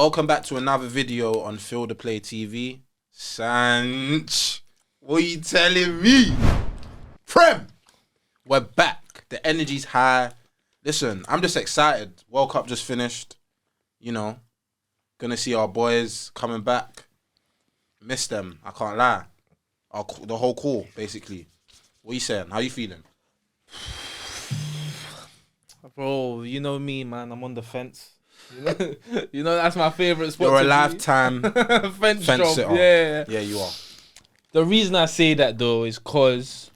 Welcome back to another video on Feel the Play TV. Sanch, what are you telling me? Prem, we're back. The energy's high. Listen, I'm just excited. World Cup just finished. You know, gonna see our boys coming back. Miss them, I can't lie. The whole call, basically. What are you saying? How you feeling? Bro, you know me, man. I'm on the fence. You know that's my favourite sport. You're a lifetime fence sitter. Yeah. Yeah, you are. The reason I say that though is cause,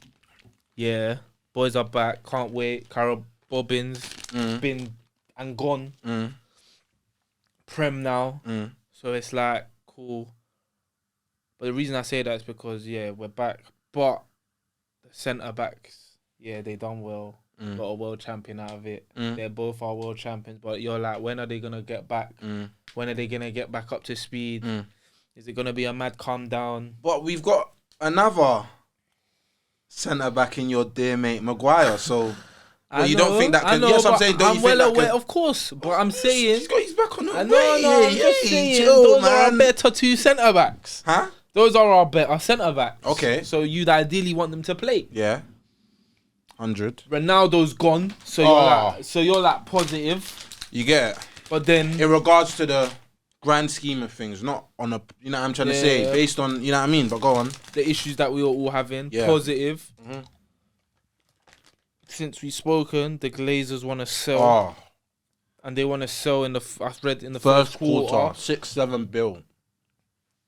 yeah, boys are back. Can't wait. Carol Bobbins been and gone. Prem now. So it's like cool. But the reason I say that is because we're back. But the centre backs, they done well. Got a world champion out of it. They're both our world champions. But you're like, when are they gonna get back? When are they gonna get back up to speed? Is it gonna be a mad calm down? But we've got another centre back in your dear mate Maguire. So you don't think that can? Yes, I'm saying. Don't you think that can? Of course. But I'm saying he's back on the way. I'm just saying those are our better two centre backs. Huh? Those are our better centre backs. Okay. So you'd ideally want them to play. Yeah. 100. Ronaldo's gone, so you're like positive. You get it. But then in regards to the grand scheme of things, not on a, you know what I'm trying to say, based on, you know what I mean, but go on. The issues that we are all having, positive. Since we've spoken, the Glazers want to sell. And they want to sell in I've read in the first quarter. 6-7 bill.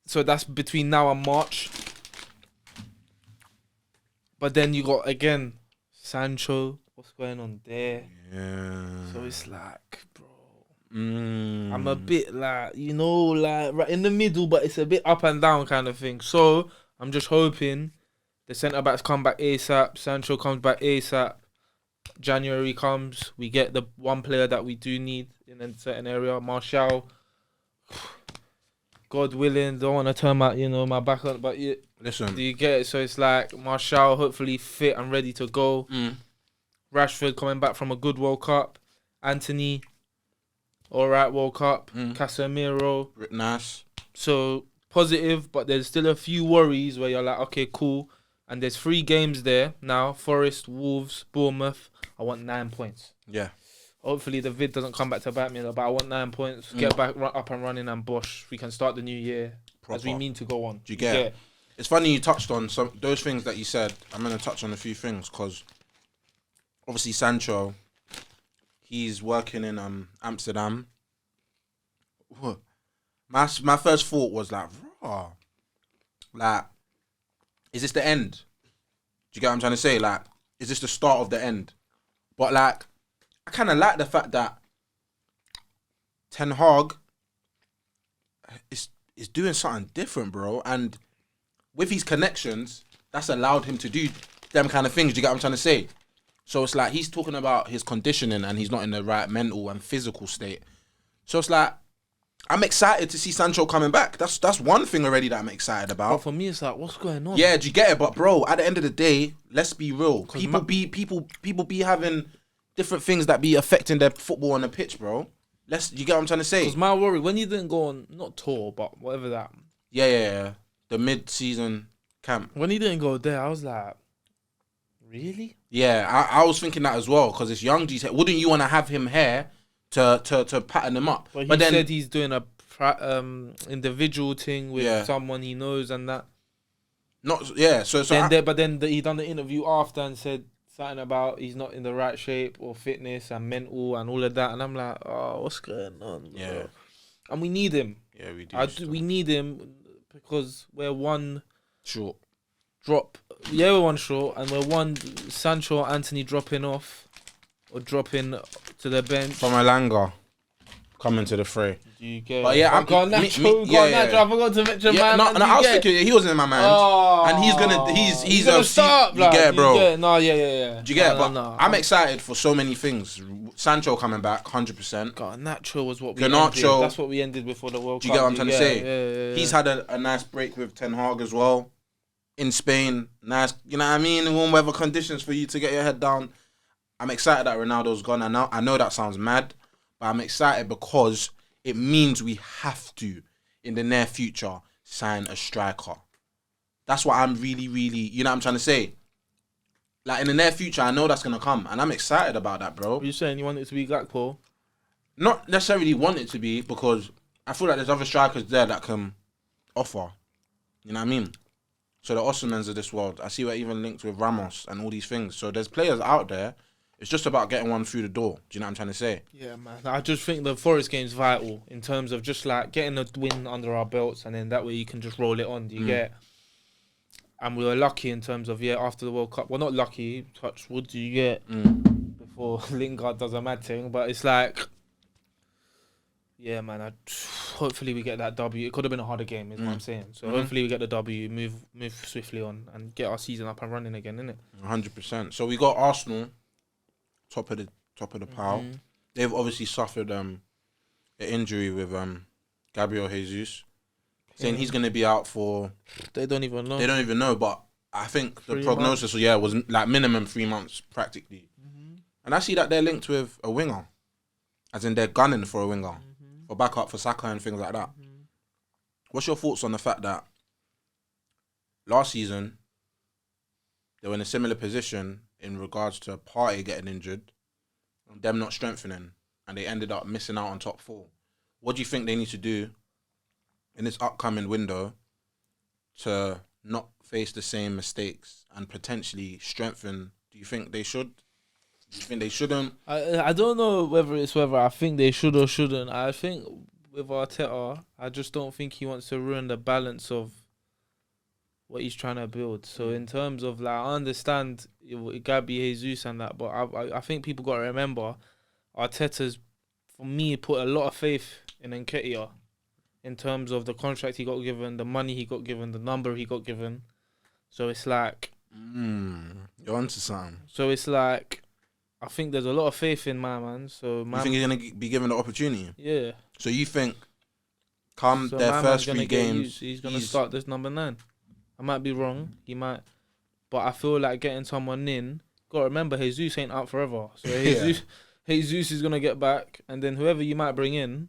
So that's between now and March. But then you got, again, Sancho, what's going on there? Yeah. So it's like, bro, I'm a bit like, like right in the middle, but it's a bit up and down kind of thing. So I'm just hoping the centre backs come back ASAP, Sancho comes back ASAP, January comes, we get the one player that we do need in a certain area, Martial. God willing, don't want to turn my back on, but listen, do you get it? So it's like Martial hopefully fit and ready to go. Rashford coming back from a good World Cup. Anthony, all right, World Cup. Casemiro, nice. So positive, but there's still a few worries where you're like, okay, cool. And there's 3 games there now: Forest, Wolves, Bournemouth. I want 9 points. Yeah. Hopefully the vid doesn't come back to bite me, but I want 9 points. Get back up and running, and bosh, we can start the new year as we mean to go on. Do you get it? It's funny you touched on those things that you said. I'm going to touch on a few things because obviously Sancho, he's working in Amsterdam. My first thought was like, raw. Like, is this the end? Do you get what I'm trying to say? Like, is this the start of the end? But like, I kind of like the fact that Ten Hag is doing something different, bro. And with his connections, that's allowed him to do them kind of things. Do you get what I'm trying to say? So it's like he's talking about his conditioning and he's not in the right mental and physical state. So it's like, I'm excited to see Sancho coming back. That's one thing already that I'm excited about. But for me, it's like, what's going on? Yeah, do you get it? But bro, at the end of the day, let's be real. People be having different things that be affecting their football on the pitch, bro. You get what I'm trying to say? Because my worry, when you didn't go on, not tour, but whatever that. Yeah. The mid-season camp. When he didn't go there, I was like, really? Yeah, I was thinking that as well, because it's young G's. Wouldn't you want to have him here to pattern him up? But he said he's doing a individual thing with someone he knows and that. But then he done the interview after and said something about he's not in the right shape or fitness and mental and all of that, and I'm like, oh, what's going on? Yeah, bro? And we need him. Yeah, we do. We need him because we're one short. Yeah, we're one short, and we're one Sancho or Anthony dropping off or dropping to the bench from Alanga. Coming to the fray. You get but yeah, I forgot to mention man. No, I was thinking he wasn't in my mind. And he's gonna start. You get it, bro. Yeah. Do you get it? But I'm excited for so many things. Sancho coming back, 100%. God, Nacho was what we ended. That's what we ended before the World Cup. Do you get what I'm trying to say? Yeah. He's had a nice break with Ten Hag as well. In Spain, nice, you know what I mean? Warm weather conditions for you to get your head down. I'm excited that Ronaldo's gone. I know that sounds mad, but I'm excited because it means we have to, in the near future, sign a striker. That's what I'm really, really, you know what I'm trying to say? Like, in the near future, I know that's going to come, and I'm excited about that, bro. Are you saying you want it to be Gakpo? Not necessarily want it to be, because I feel like there's other strikers there that can offer. You know what I mean? So the Osimhens of this world, I see we're even linked with Ramos and all these things. So there's players out there. It's just about getting one through the door. Do you know what I'm trying to say? Yeah, man. I just think the Forest game's vital in terms of just like getting a win under our belts, and then that way you can just roll it on. Do you get? And we were lucky in terms of after the World Cup. Well, not lucky. Touch wood. Do you get before Lingard does a mad thing? But it's like, yeah, man. Hopefully we get that W. It could have been a harder game, is what I'm saying. So hopefully we get the W, move swiftly on, and get our season up and running again, innit? 100%. So we got Arsenal, top of the pile. They've obviously suffered an injury with Gabriel Jesus, saying he's going to be out for. They don't even know. They don't even know, but I think the 3 prognosis, was like minimum 3 months practically. And I see that they're linked with a winger, as in they're gunning for a winger, for backup for Saka and things like that. What's your thoughts on the fact that last season they were in a similar position in regards to Partey getting injured and them not strengthening, and they ended up missing out on top 4? What do you think they need to do in this upcoming window to not face the same mistakes and potentially strengthen? Do you think they should? Do you think they shouldn't? I don't know whether I think they should or shouldn't. I think with Arteta, I just don't think he wants to ruin the balance of what he's trying to build. So in terms of like, I understand Gabi Jesus and that, but I think people got to remember Arteta's, for me, put a lot of faith in Nketiah in terms of the contract he got given, the money he got given, the number he got given. So it's like, you're onto something. So it's like, I think there's a lot of faith in my man. So you think he's gonna be given the opportunity? Yeah. So you think, come their first 3 games, he's gonna start this number 9? I might be wrong. He might, but I feel like getting someone in. Gotta remember, Jesus ain't out forever. So Jesus is gonna get back, and then whoever you might bring in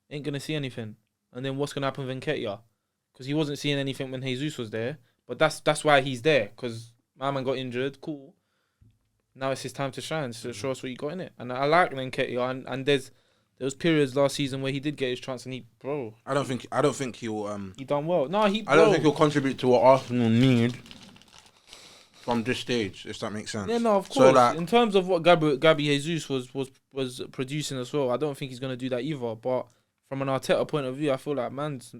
ain't gonna see anything. And then what's gonna happen with Nketiah? Because he wasn't seeing anything when Jesus was there. But that's why he's there. Because my man got injured. Cool. Now it's his time to shine. So show us what you got in it. And I like Nketiah. And there was periods last season where he did get his chance, and I don't think he'll he done well. No, I don't think he'll contribute to what Arsenal need from this stage, if that makes sense. Yeah, no, of course. So, like, in terms of what Gabi Jesus was producing as well, I don't think he's gonna do that either. But from an Arteta point of view, I feel like man's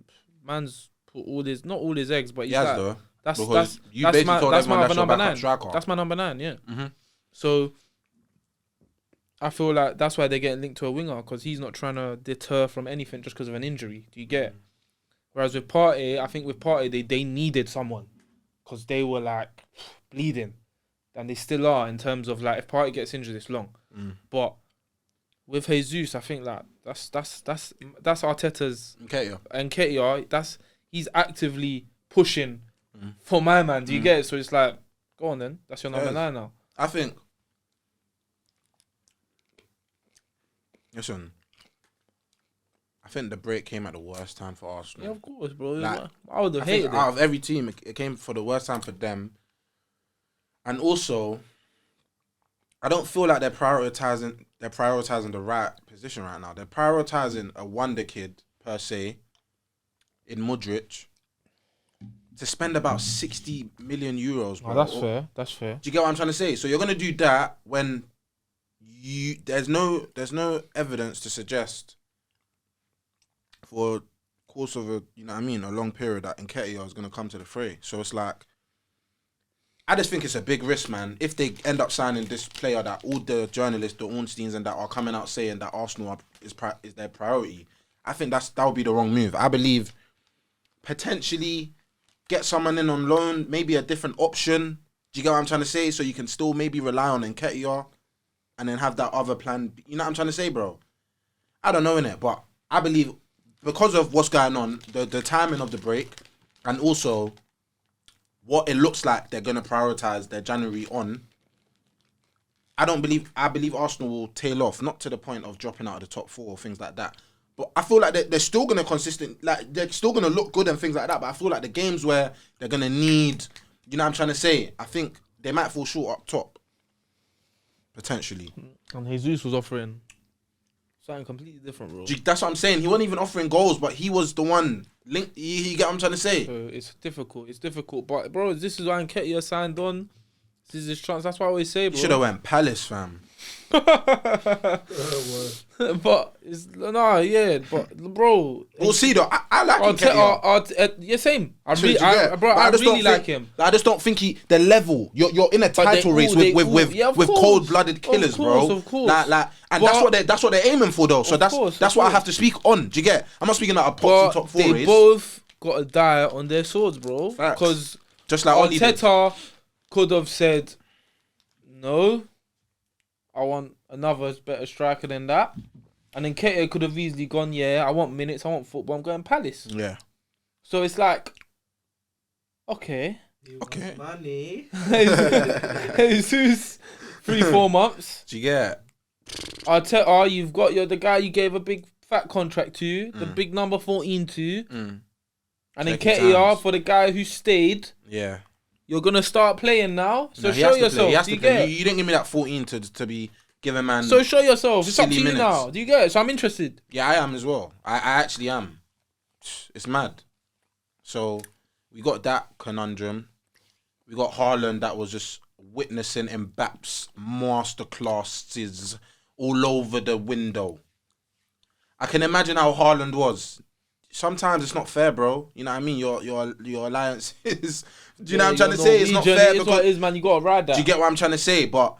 put not all his eggs, but he's like, though. That's my other number 9. That's my number 9, yeah. So I feel like that's why they're getting linked to a winger, because he's not trying to deter from anything just because of an injury. Do you get? Whereas with Partey, I think with Partey they needed someone, because they were like bleeding, and they still are in terms of like, if Partey gets injured, it's long. But with Jesus, I think like that's Arteta's Nketiah. He's actively pushing for my man. Do you get it? So it's like, go on then. That's your number 9 now. I think. Listen, I think the break came at the worst time for Arsenal. Yeah, of course, bro. Like, I would have hated it. Out of every team, it came for the worst time for them. And also, I don't feel like they're prioritizing the right position right now. They're prioritizing a wonder kid per se in Modric to spend about 60 million euros. Bro. Oh, that's fair. Do you get what I'm trying to say? So you're gonna do that when there's no evidence to suggest for course of a long period that Nketiah is gonna come to the fray. So it's like, I just think it's a big risk, man. If they end up signing this player that all the journalists, the Ornsteins and that are coming out saying that Arsenal is their priority, I think that would be the wrong move. I believe potentially get someone in on loan, maybe a different option. Do you get what I'm trying to say? So you can still maybe rely on Nketiah and then have that other plan. You know what I'm trying to say, bro? I don't know, innit? But I believe because of what's going on, the timing of the break, and also what it looks like they're going to prioritise their January on, I believe Arsenal will tail off, not to the point of dropping out of the top 4 or things like that, But I feel like they're still gonna they're still gonna look good and things like that. But I feel like the games where they're gonna need, you know what I'm trying to say? I think they might fall short up top. Potentially. And Jesus was offering something completely different, bro. That's what I'm saying. He wasn't even offering goals, but he was the one. You get what I'm trying to say? So it's difficult. But, bro, this is why Nketiah signed on. This is his chance. That's what I always say, bro. He should have went Palace, fam. But it's but bro, We'll see though. I like Nketiah. Yeah, same. I just really like him. I just don't think the level. You're in a title race with cold-blooded killers, bro. Of course. And that's what they're aiming for though. So that's what I have to speak on. Do you get? I'm not speaking about a Potsy top 4 race. They both got to die on their swords, bro. Because just like Arteta could have said, no, I want another better striker than that. And then Nketiah could have easily gone, yeah, I want minutes, I want football, I'm going Palace. Yeah. So it's like, okay. Money. Jesus, 3-4 months. Do you get? Arteta, you've got the guy you gave a big fat contract to, the big number 14 to. And then Nketiah, for the guy who stayed. Yeah. You're going to start playing now. So show yourself. You didn't give me that 14 to be given, man. So show yourself. It's up to you minutes. now. Do you get it? So I'm interested. Yeah, I am as well. I actually am. It's mad. So we got that conundrum. We got Haaland that was just witnessing Mbappe's masterclasses all over the window. I can imagine how Haaland was. Sometimes it's not fair, bro. You know what I mean? Your alliance is. Do you know what I'm trying to say? It's not fair. It's what it is, man. You gotta ride that. Do you get what I'm trying to say? But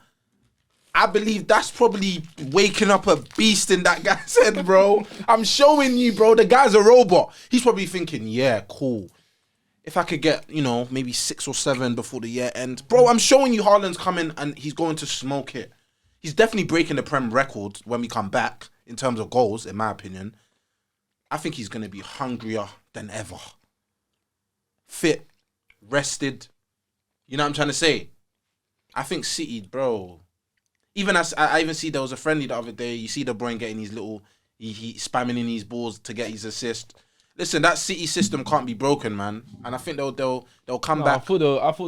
I believe that's probably waking up a beast in that guy's head, bro. I'm showing you, bro. The guy's a robot. He's probably thinking, yeah, cool. If I could get, maybe 6 or 7 before the year ends. Bro, I'm showing you Haaland's coming and he's going to smoke it. He's definitely breaking the Prem record when we come back in terms of goals, in my opinion. I think he's going to be hungrier than ever. Fit, rested. You know what I'm trying to say? I think City, bro. Even I even see there was a friendly the other day. You see De Bruyne getting his little, he spamming in his balls to get his assist. Listen, that City system can't be broken, man. And I think they'll come back. I thought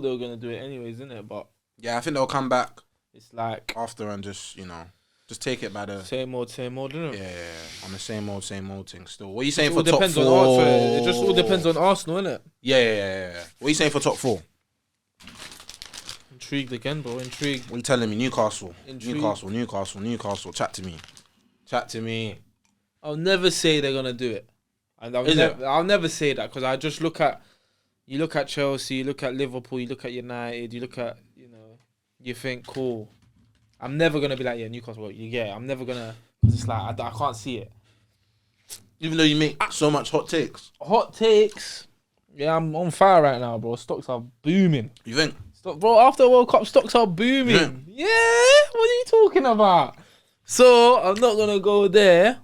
they were gonna do it anyways, innit? But yeah, I think they'll come back. It's like after and just take it by the same old, isn't it? Yeah, on the same old thing. Still, what are you saying for top 4? It just all depends on Arsenal, innit? Yeah. What are you saying for top 4? Intrigued again, bro. Intrigued. What are you telling me? Newcastle. Intrigued. Newcastle. Chat to me. I'll never say they're gonna do it, and I'll never say that because I just look at Chelsea, you look at Liverpool, you look at United, you look at you think cool. I'm never gonna be like Newcastle. I'm never gonna because it's like I can't see it. Even though you make so much hot takes. Yeah, I'm on fire right now, bro. Stocks are booming. You think? Bro, after the World Cup, stocks are booming. Yeah, what are you talking about? So, I'm not going to go there.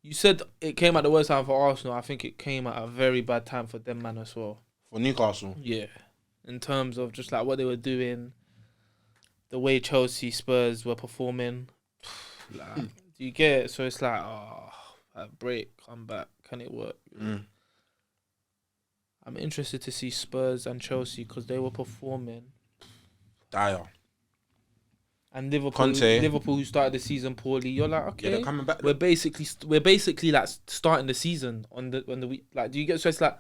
You said it came at the worst time for Arsenal. I think it came at a very bad time for them, man, as well. For Newcastle? Yeah. In terms of just like what they were doing, the way Chelsea, Spurs were performing. Do you get it? So it's like, that break, come back. Can it work? I'm interested to see Spurs and Chelsea because they were performing. Dire. And Liverpool, Conte. Liverpool who started the season poorly. You're like, okay, yeah, they're coming back. We're basically like starting the season on the week. Like, do you get? So it's like,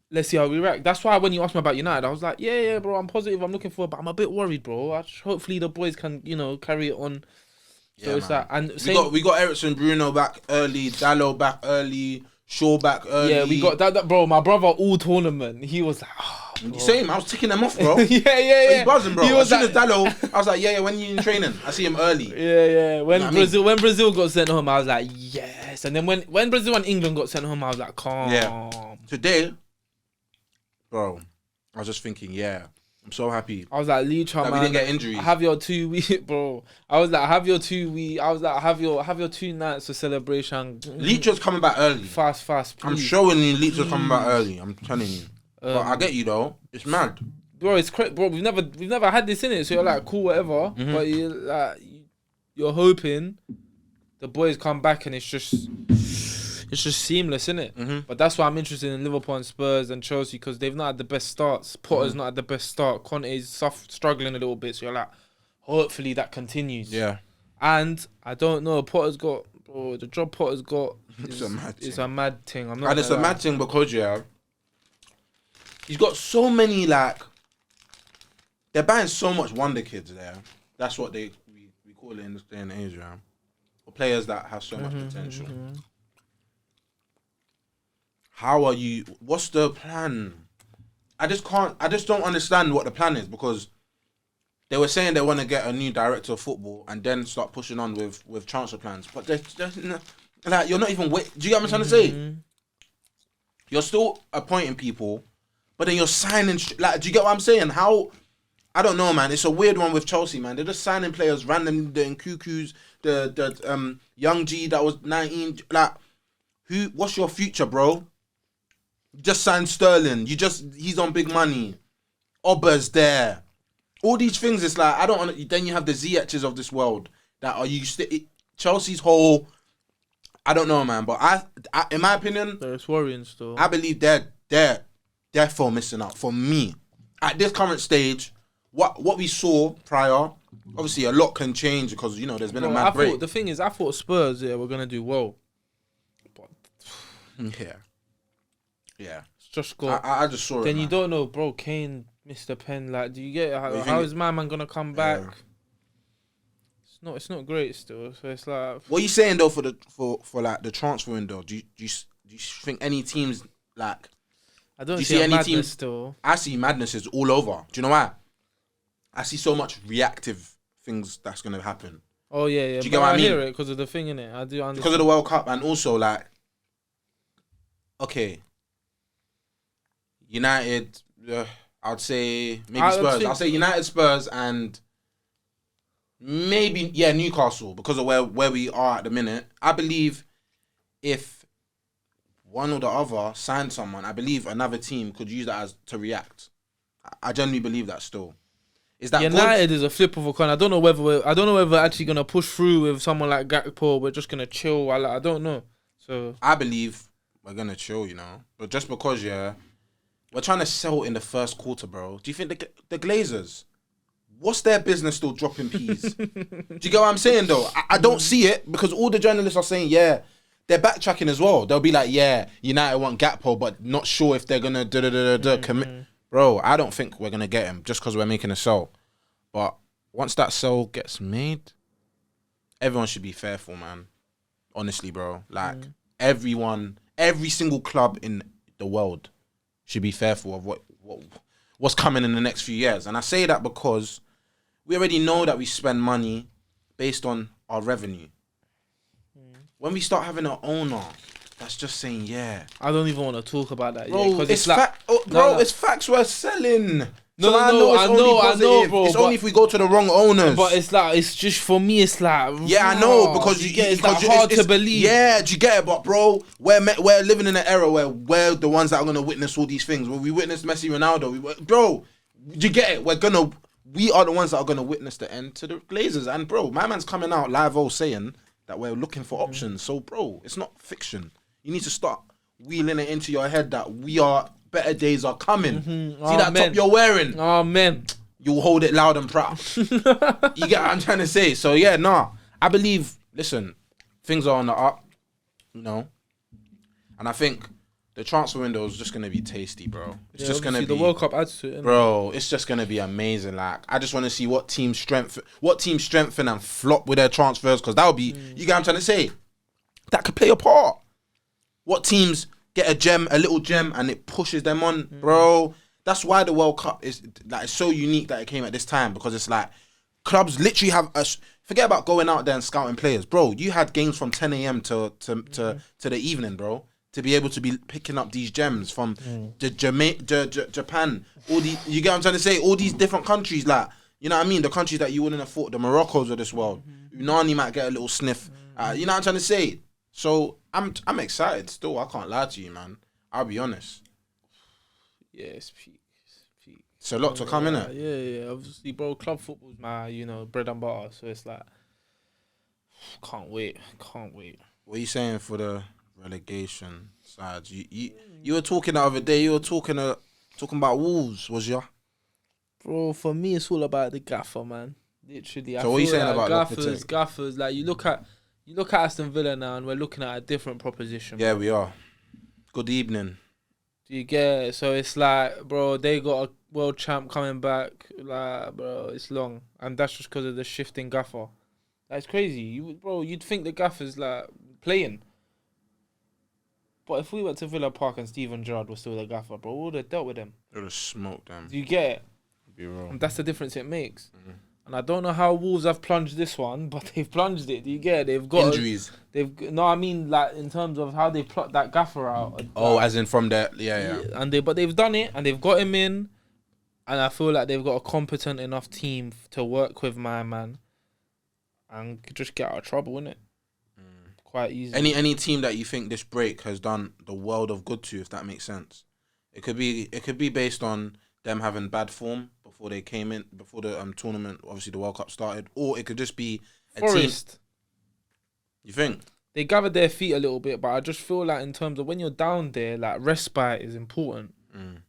let's see how we react. That's why when you asked me about United, I was like, yeah, bro, I'm positive. I'm looking forward, but I'm a bit worried, bro. Hopefully the boys can, carry it on. So yeah, it's man. like, and we got Ericsson, Bruno back early, Dallo back early. Shaw back early. Yeah, we got that, bro. My brother all tournament. He was like, same. I was ticking them off, bro. yeah. He buzzing, bro. He was as soon as Dallo, I was like, yeah. When you in training, I see him early. Yeah. When you when Brazil got sent home, I was like, yes. And then when Brazil and England got sent home, I was like, calm. Yeah. Today, bro, I was just thinking, I'm so happy. I was like, Leach, man. We didn't get injuries. Have your 2 week, bro. I was like, have your 2 week. I was like, have your 2 nights of celebration. Leach was coming back early. Fast, please. I'm showing you, Leach was coming back early. I'm telling you. But I get you though. It's mad, bro. It's crazy, bro. We've never had this in it. So you're like, cool, whatever. But you're hoping the boys come back and it's just seamless, innit? Mm-hmm. But that's why I'm interested in Liverpool and Spurs and Chelsea, because they've not had the best starts. Potter's not had the best start. Conte's struggling a little bit, so you're like, hopefully that continues. Yeah. And I don't know, the job Potter's got It's is a a mad thing. I'm not. And it's a mad thing because he's got so many they're buying so much wonder kids there. That's what we call it in this day and age, yeah. Or players that have so much potential. How are you? What's the plan? I just don't understand what the plan is, because they were saying they want to get a new director of football and then start pushing on with transfer plans. But like, you're not even do you get what I'm trying to say? You're still appointing people, but then you're signing. Like, do you get what I'm saying? How? I don't know, man. It's a weird one with Chelsea, man. They're just signing players randomly, doing cuckoos. The young G that was 19. Like, what's your future, bro? You just signed Sterling. He's on big money. Oba's there. All these things, it's like, I don't want. Then you have the Ziyech's of this world that are you. Chelsea's whole. I don't know, man. But I in my opinion, it's worrying still. I believe they're for missing out. For me, at this current stage, what we saw prior, obviously a lot can change because there's been a mad break. The thing is, I thought Spurs were gonna do well, but yeah, it's just got. I just saw it. Then man. you don't know, bro. Kane missed a pen. Like, do you get how is my man gonna come back? It's not great still. So it's like. What are you saying though for like the transfer window? Do you think any teams like? I don't do you see any madness teams still. I see madnesses all over. Do you know why? I see so much reactive things that's gonna happen. Oh yeah. Do you get what I mean? hear it because of the thing in it. I do understand. Because of the World Cup, and also like, okay, United. I'd say maybe Spurs. I'll say United, Spurs, and maybe Newcastle, because of where we are at the minute. I believe if one or the other signed someone, I believe another team could use that to react. I genuinely believe that still. Is that United good? is a flip of a coin. I don't know whether we're actually gonna push through with someone like Gakpo. We're just gonna chill. I don't know. So I believe we're gonna chill, but just because we're trying to sell in the first quarter, bro. Do you think the Glazers, what's their business still dropping peas? Do you get what I'm saying though? I don't see it, because all the journalists are saying they're backtracking as well. They'll be like, United want Gakpo, but not sure if they're gonna commit. Bro, I don't think we're gonna get him just because we're making a sell. But once that sell gets made, everyone should be fearful, man. Honestly, bro. Like every single club in the world should be fearful of what's coming in the next few years. And I say that because we already know that we spend money based on our revenue. When we start having an owner that's just saying, I don't even want to talk about that. bro, because it's it's facts we're selling. I know, bro. It's only if we go to the wrong owners. But it's just, for me, it's like, I know, because you get it's hard to believe. Yeah, do you get it? But bro, we're living in an era where we're the ones that are gonna witness all these things. When we witnessed Messi, Ronaldo, bro, do you get it? We are the ones that are gonna witness the end to the Glazers. And bro, my man's coming out live saying that we're looking for options. So bro, it's not fiction. You need to start wheeling it into your head that better days are coming. See that top you're wearing? Oh man, you'll hold it loud and proud. You get what I'm trying to say? So I believe. Listen, things are on the up, and I think the transfer window is just gonna be tasty, bro. It's just gonna be the World Cup adds to it, bro. It's just gonna be amazing. Like, I just want to see what teams strengthen and flop with their transfers, because that would be. You get what I'm trying to say? That could play a part. What teams get a little gem, and it pushes them on, bro. That's why the World Cup is like so unique that it came at this time, because it's like clubs literally have forget about going out there and scouting players, bro. You had games from 10 a.m. to the evening, bro, to be able to be picking up these gems from Japan. You get what I'm trying to say? All these different countries, like, you know what I mean? The countries that you wouldn't have thought, the Moroccos of this world. Unani might get a little sniff. You know what I'm trying to say? So I'm excited still. I can't lie to you, man. I'll be honest. Yeah, it's peak. It's a lot to come, innit? Yeah. Obviously, bro, club football's my, bread and butter. So it's like, Can't wait. What are you saying for the relegation side? You were talking the other day. You were talking about Wolves, was ya? Bro, for me, it's all about the gaffer, man. Literally. So what are you saying about gaffers? Like you look at Aston Villa now, and we're looking at a different proposition. Yeah, bro. we are. Good evening. Do you get it? So it's like, bro, they got a world champ coming back. Like, bro, it's long, and that's just because of the shifting gaffer. That's crazy. You'd think the gaffer's like playing. But if we went to Villa Park and Steven Gerrard was still the gaffer, bro, we would have dealt with him. It would have smoked them. Do you get it? Be real. And that's the difference it makes. Mm-hmm. And I don't know how Wolves have plunged this one, but they've plunged it. Do you get it? They've got injuries. I mean, like in terms of how they plucked that gaffer out. Oh, as in from there, yeah. But they've done it, and they've got him in, and I feel like they've got a competent enough team to work with my man, and just get out of trouble, innit? Quite easy. Any team that you think this break has done the world of good to, if that makes sense. It could be based on them having bad form before they came in, before the tournament, obviously the World Cup started, or it could just be a Forest. team. You think? They gathered their feet a little bit, but I just feel like in terms of when you're down there, like respite is important.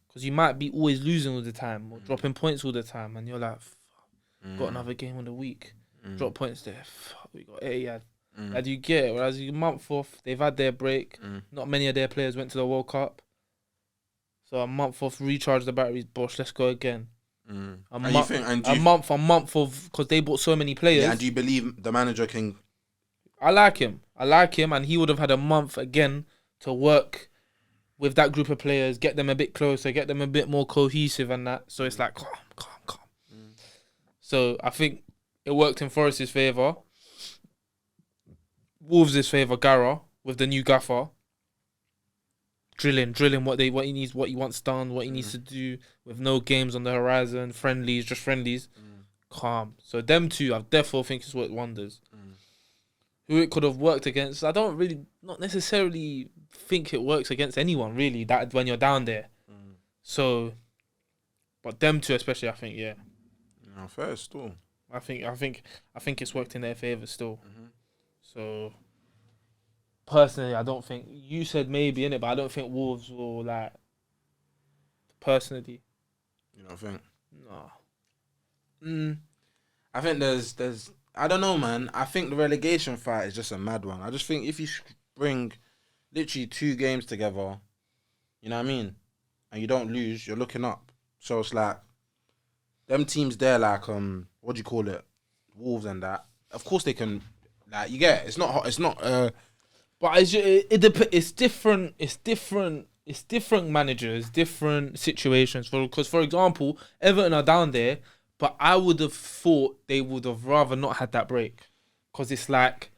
Because you might be always losing all the time or dropping points all the time, and you're like, fuck, got another game in the week. Drop points there. Fuck, we got Etihad. Like, you get it. Whereas a month off, they've had their break. Not many of their players went to the World Cup. So a month off, recharge the batteries, bosh, let's go again. A month of, because they bought so many players. Yeah, and do you believe the manager can? I like him, and he would have had a month again to work with that group of players, get them a bit closer, get them a bit more cohesive and that. So it's like, calm. So I think it worked in Forest's favour. Wolves' favour, Gara, with the new gaffer. Drilling what he needs, what he wants done, what he needs to do, with no games on the horizon, just friendlies. Calm. So them two, I therefore think it's worked wonders. Who it could have worked against, I don't really, not necessarily think it works against anyone really. That when you're down there. So, but them two especially, I think, yeah. No, fair still. I think it's worked in their favour still. So, personally, I don't think, you said maybe, innit, but I don't think Wolves will, like, personally. You don't think? No. I think there's I don't know, man. I think the relegation fight is just a mad one. I just think if you bring literally 2 games together, you know what I mean, and you don't lose, you're looking up. So it's like, them teams there, like, what do you call it? Wolves and that. Of course they can, like, you get it. It's not, But it's different. It's different managers, different situations. Because, for example, Everton are down there, but I would have thought they would have rather not had that break. Because it's like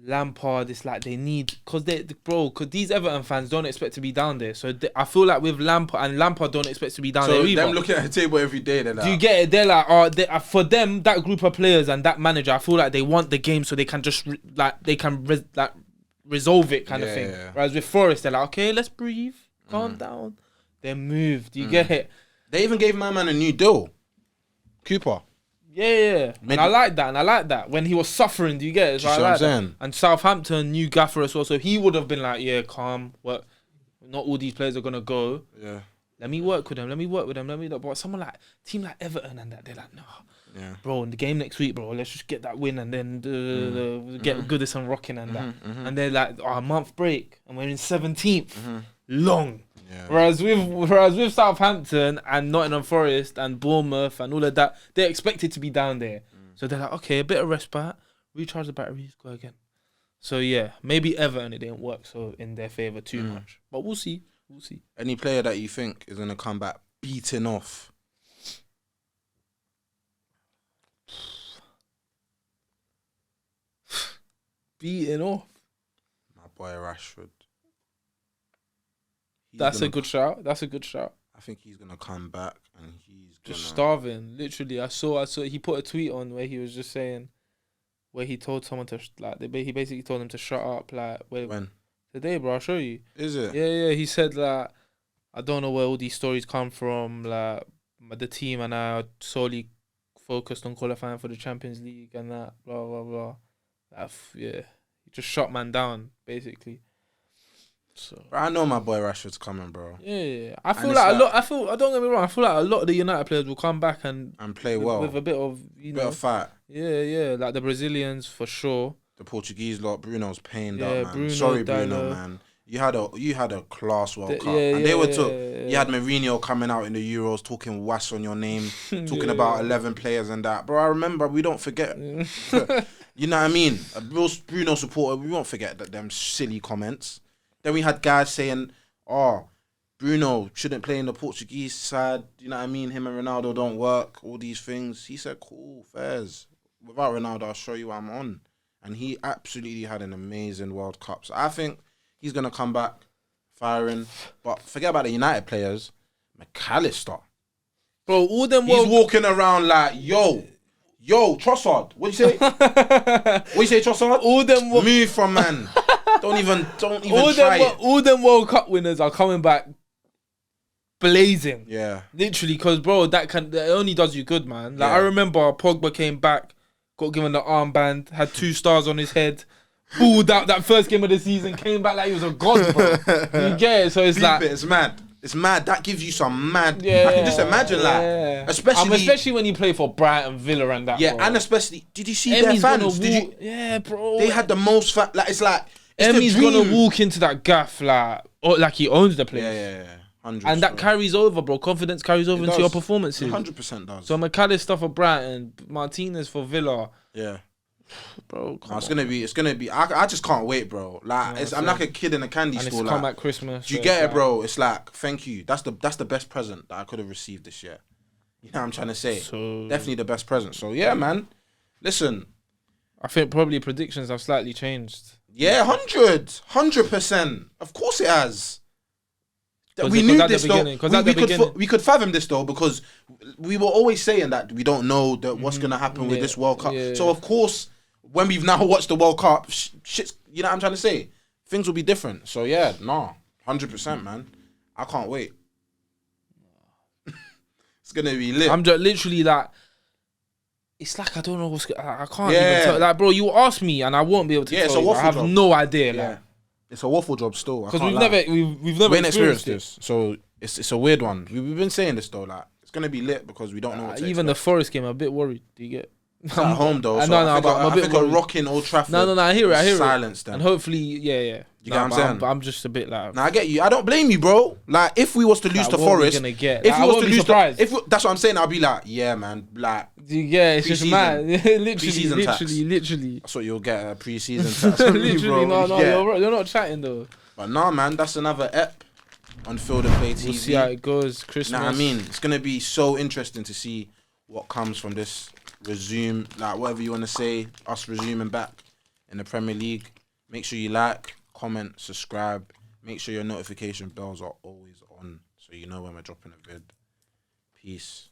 Lampard, it's like they need... Because these Everton fans don't expect to be down there. So I feel like with Lampard don't expect to be down there either. So them looking at the table every day, they're like... Do you get it? They're like, for them, that group of players and that manager, I feel like they want the game so they can just, resolve it kind of thing. Yeah. Whereas with Forest, they're like, okay, let's breathe, calm down, then move. Do you get it? They even gave my man a new deal. Cooper. Yeah. And I like that. When he was suffering, do you get it? So I like that. And Southampton, new gaffer as well, so he would have been like, yeah, calm, not all these players are going to go. Yeah. Let me work with them. But someone like, team like Everton and that, they're like, no. Yeah. Bro, in the game next week, bro, let's just get that win and then get Goodison rocking and that. And they're like, a month break and we're in 17th. Long. Yeah. Whereas with Southampton and Nottingham Forest and Bournemouth and all of that, they're expected to be down there. So they're like, okay, a bit of respite, recharge the batteries, go again. So yeah, maybe Everton, it didn't work so in their favour too much. But we'll see. Any player that you think is going to come back beaten off? Beaten off? My boy Rashford. That's a good shout. I think he's going to come back and he's just starving. Literally, I saw he put a tweet on where he was just saying, where he told someone to, he basically told him to shut up. When? Today, bro, I'll show you. Is it? Yeah. He said, I don't know where all these stories come from. The team and I are solely focused on qualifying for the Champions League and that, blah, blah, blah. Yeah, he just shot man down basically. So Bro, I know my boy Rashford's coming, bro, yeah, I feel it's like a like- lot. I don't get me wrong. I feel like a lot of the United players will come back and play well. with a bit of Bit of fight. yeah, like the Brazilians for sure. The Portuguese lot, Bruno's pained Yeah, up, man. Bruno, Sorry, Bruno, Dalot. man. You had a class World Cup, Yeah, and they were yeah, took. yeah. You had Mourinho coming out in the Euros talking was on your name, talking Yeah. about 11 players and that. Bro, I remember. We don't forget. You know what I mean? A real Bruno supporter, we won't forget them silly comments. Then we had guys saying, "Oh, Bruno shouldn't play in the Portuguese side." You know what I mean? Him and Ronaldo don't work. All these things. He said, "Cool, fairs. Without Ronaldo, I'll show you what I'm on." And he absolutely had an amazing World Cup. So I think he's gonna come back firing. But forget about the United players. McAllister, Bro, all them he's walking around like, yo, Trossard. What you say? What you say, Trossard? all them Move from man. Don't even all try them it. all them World Cup winners are coming back blazing. Yeah. Literally, because bro, that only does you good, man. Like Yeah. I remember Pogba came back, got given the armband, had 2 stars on his head, balled out that first game of the season, came back like he was a god, bro. You get it? So it's Deep like, it, it's mad. It's mad. That gives you some mad. yeah, I can just imagine yeah. like, especially when you play for Brighton, Villa, and that. yeah, bro. and especially, did you see Emmy's their gonna fans? Did you? walk, yeah, bro. They had the most like it's like it's Emmy's the dream. gonna walk into that gaff like he owns the place. Yeah. 100. And that carries over, bro. Confidence carries over into your performances. 100% does. So McAllister for Brighton, Martinez for Villa, Yeah. bro. No, it's gonna be. I just can't wait, bro. Like I'm like a kid in a candy And store. it's Like, come at Christmas. do you so get it's it, like- bro? It's like thank you. That's the best present that I could have received this year. You know what I'm trying to say? So Definitely the best present. So yeah, man. Listen, I think probably predictions have slightly changed. yeah, 100%. Of course it has. We 'Cause knew at the this though. beginning- 'cause at the beginning- We could fathom this though because we were always saying that we don't know that what's gonna happen with Yeah, this World Cup. yeah. So of course, when we've now watched the World Cup, shit's, you know what I'm trying to say, things will be different. So yeah, 100%, man. I can't wait. It's gonna be lit. I'm just literally like, it's like I don't know what's. I can't Yeah. even tell. Like, bro, you ask me and I won't be able to Yeah, it's tell a you. I waffle have job. no idea. Yeah, Like, it's a waffle job still. because we've never we ain't experienced it. this, so it's a weird one. We've been saying this though, like it's gonna be lit because we don't know what to Even the expect. Forest game, I'm a bit worried. Do you get? It's at home though. So No, I think but I'm a I bit think worried. rocking Old Trafford. No, I hear it. Silence them. And hopefully, yeah. You get what I'm but saying? But I'm just a bit like. Now I get you. I don't blame you, bro. Like if we was to lose Like, to what are we Forest, gonna get? if Like, we I was won't to be lose surprised. that's what I'm saying. I'll be like, yeah, man. Like Do you get it? It's just Pre-season. mad. Pre-season tax. Literally. that's what you'll get a pre-season tax from me, Literally, bro. no, Yeah. you're not chatting though. But nah, man, that's another ep on Field and Play TV. We'll see how it goes. Christmas. Nah, I mean, it's gonna be so interesting to see what comes from this resume, like whatever you want to say, us resuming back in the Premier League. Make sure you like, comment, subscribe. Make sure your notification bells are always on so you know when we're dropping a vid. Peace.